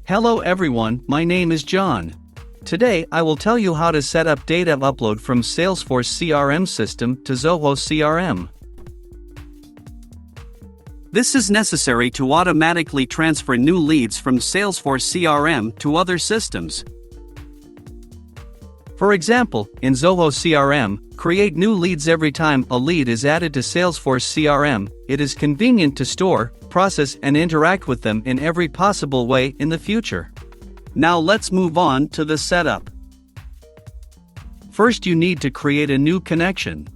Hello everyone, my name is John. Today I will tell you how to set up data upload from Salesforce CRM system to Zoho CRM. This is necessary to automatically transfer new leads from Salesforce CRM to other systems. For example, in Zoho CRM, create new leads every time a lead is added to Salesforce CRM. It is convenient to store, process and interact with them in every possible way in the future. Now let's move on to the setup. First, you need to create a new connection.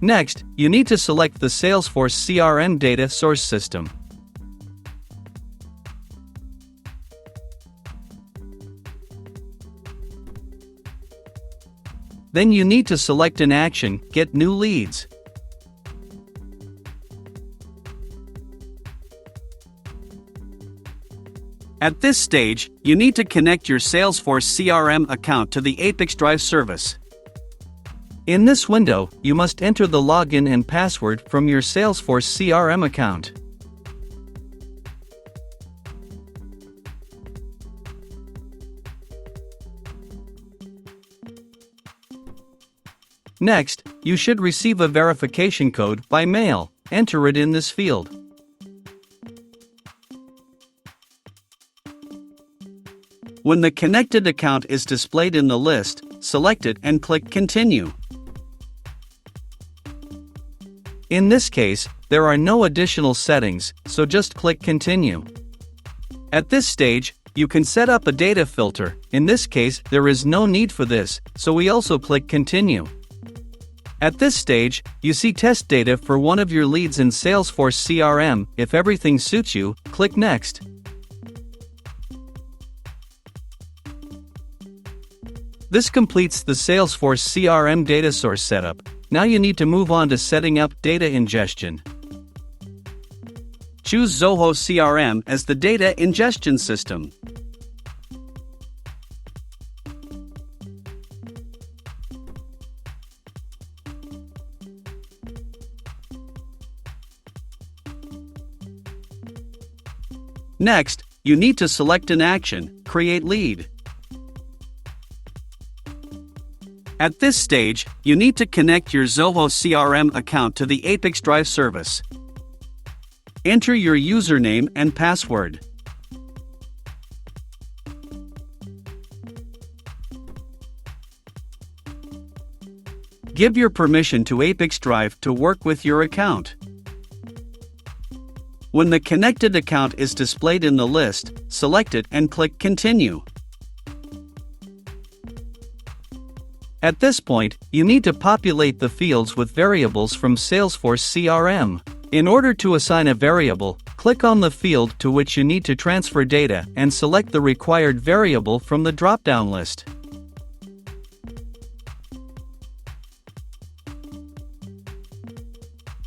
Next, you need to select the Salesforce CRM data source system. Then you need to select an action, Get New Leads. At this stage, you need to connect your Salesforce CRM account to the ApiX-Drive service. In this window, you must enter the login and password from your Salesforce CRM account. Next, you should receive a verification code by mail. Enter it in this field. When the connected account is displayed in the list, select it and click Continue. In this case, there are no additional settings, so just click Continue. At this stage, you can set up a data filter. In this case, there is no need for this, so we also click Continue. At this stage, you see test data for one of your leads in Salesforce CRM. If everything suits you, click Next. This completes the Salesforce CRM data source setup. Now you need to move on to setting up data ingestion. Choose Zoho CRM as the data ingestion system. Next, you need to select an action, Create Lead. At this stage, you need to connect your Zoho CRM account to the ApiX-Drive service. Enter your username and password. Give your permission to ApiX-Drive to work with your account. When the connected account is displayed in the list, select it and click Continue. At this point, you need to populate the fields with variables from Salesforce CRM. In order to assign a variable, click on the field to which you need to transfer data and select the required variable from the drop-down list.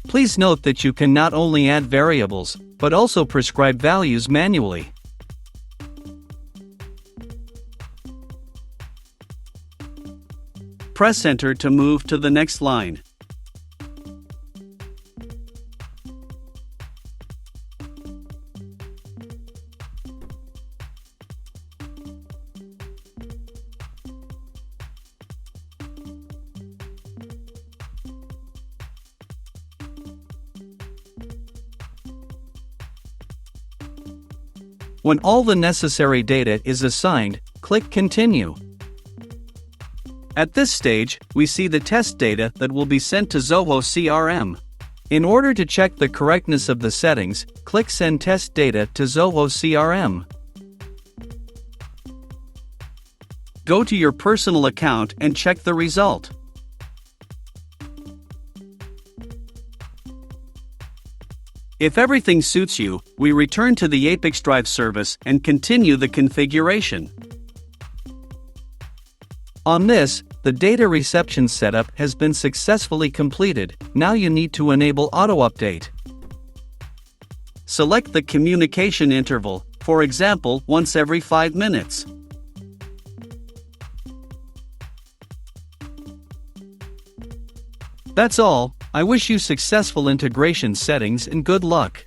Please note that you can not only add variables, but also prescribe values manually. Press Enter to move to the next line. When all the necessary data is assigned, click Continue. At this stage, we see the test data that will be sent to Zoho CRM. In order to check the correctness of the settings, click Send Test Data to Zoho CRM. Go to your personal account and check the result. If everything suits you, we return to the ApiX-Drive service and continue the configuration. On this, the data reception setup has been successfully completed. Now you need to enable auto-update. Select the communication interval, for example, once every 5 minutes. That's all. I wish you successful integration settings and good luck.